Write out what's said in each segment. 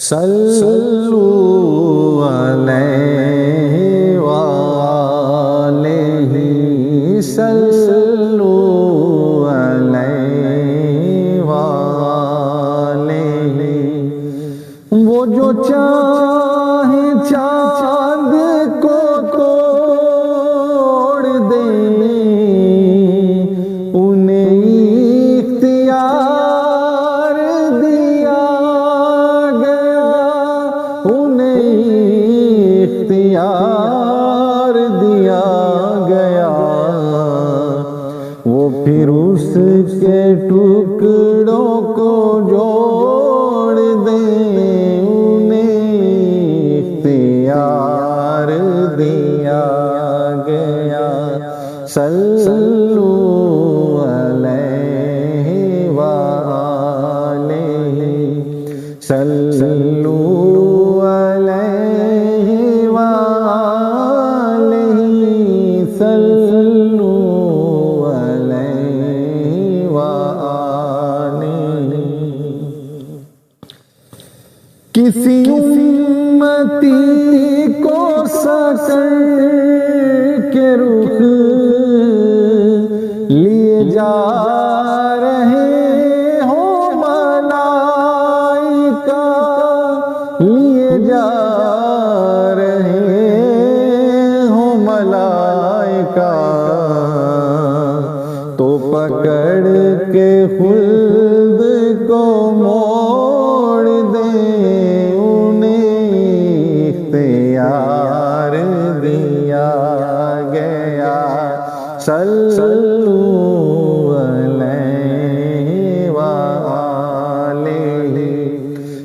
صلو علیہ وآلہ صلو علیہ وآلہ وہ جو چاہے چاند کو توڑ دے انہیں اختیار دیا گیا انہیں اختیار دیا گیا وہ پھر اس کے ٹکڑوں کو جوڑ دیں انہیں اختیار دیا گیا صلو علیہ وآلہ صلو علیہ وآلہ صلو علیہ وآلہ کسی امتی کو سکر کے رخ لیے جا رہے ہو ملائکہ لیے جا رہے ہو ملائکہ تو پکڑ کے خلد کو موڑ دیں انہیں اختیار دیا گیا صلو علیہ وآلہ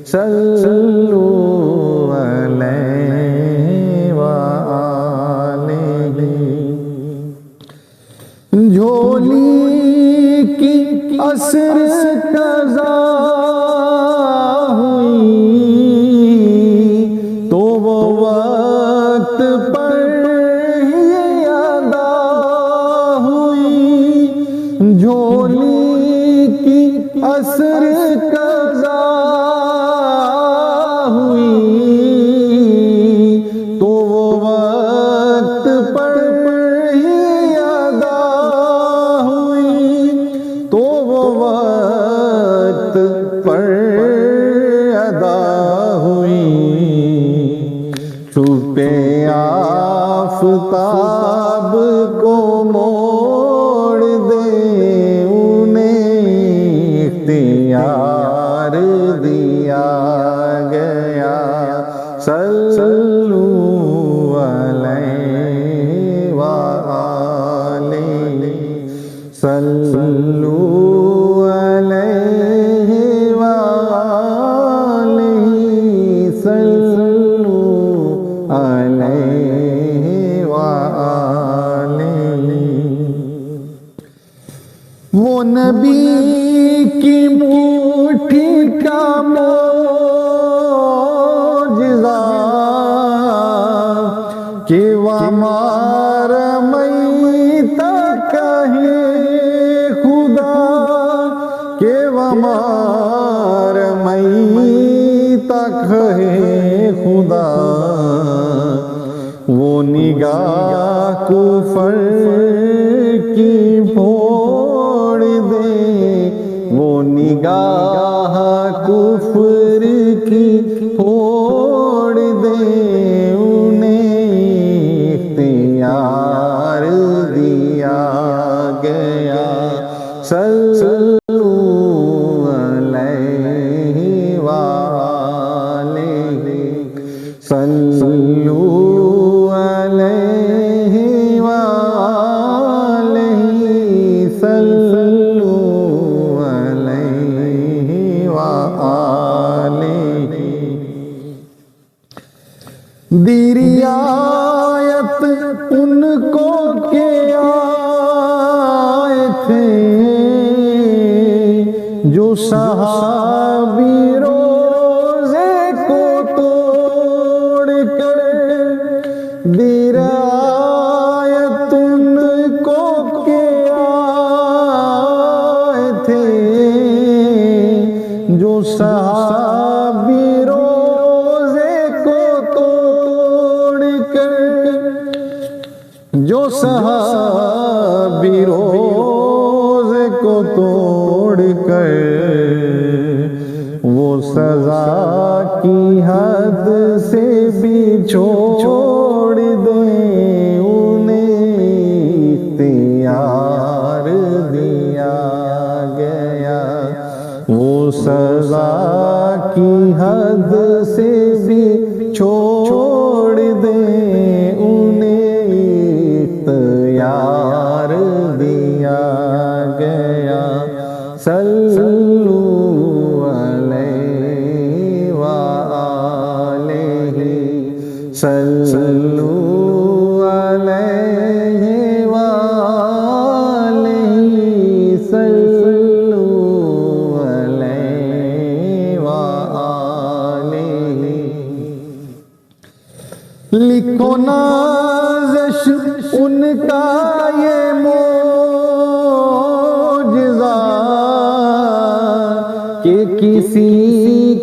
صلو علیہ وآلہ جھولی کی عصر قضا ہوئی تو وہ وقت پر ہی ادا ہوئی جھولی کی عصر قضا ہوئی تو وہ وقت پر ہی ادا ہوئی تو وہ وقت پر ادا ہوئی چھپے آفتاب کو موڑ دے انہیں اختیار دیا گیا صلو علیہ وآلہ صلو علیہ وآلہ صلو علیہ وآلہ وہ نبی کی مٹھی کا معجزہ کہ وَمَا رَمَيْتَ کہے خدا کہ وَمَا رَمَيْتَ کہے خدا وہ نگاہ کفر کی پھوڑ دے وہ نگاہ کفر کی پھوڑ دے انہیں اختیار دیا گیا صلو علیہ وآلہ صلو علیہ وآلہ صلو علیہ وآلہ دی رعایت ان کو کہ آئے تھے جو صحابی روزے کو توڑ کر دی رعایت ان کو کہ آئے تھے جو صحابی روزے صحابی روزے کو توڑ کر وہ سزا کی حد سے بھی چھوڑ دیں، انہیں اختیار دیا گیا، وہ سزا کی حد سے بھی چھوڑ دیں، انہیں اختیار دیا گیا۔ صلو علیہ وآلہ، صلو علیہ وآلہ، صلو علیہ وآلہ۔ لکھو نازش ان کا یہ معجزہ کہ کسی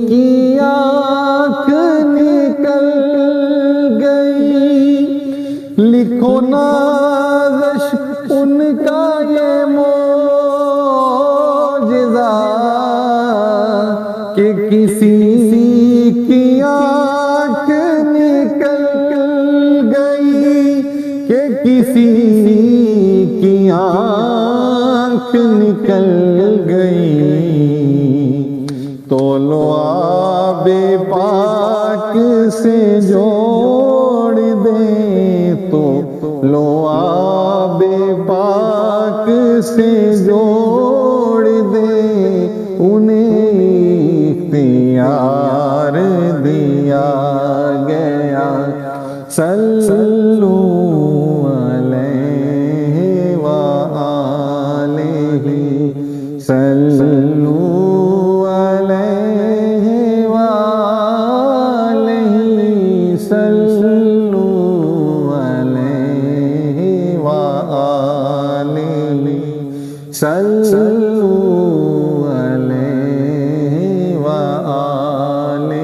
کی آنکھ نکل گئی، لکھو نازش ان کا یہ معجزہ کہ کسی کی آنکھ نکل گئی، کہ کسی کی آنکھ نکل گئی، تو لو آب پاک سے جوڑ دیں، تو لو آب پاک سے جوڑ دیں، انہیں اختیار دیا گیا۔ صلو علیہ وآلہ، صلو علیہ وآلہ، صلو علیہ وآلہ، صلو علیہ وآلہ،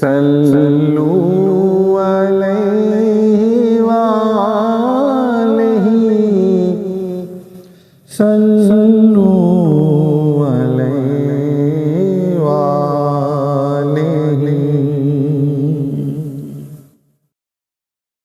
صلو علیہ وآلہ، صلو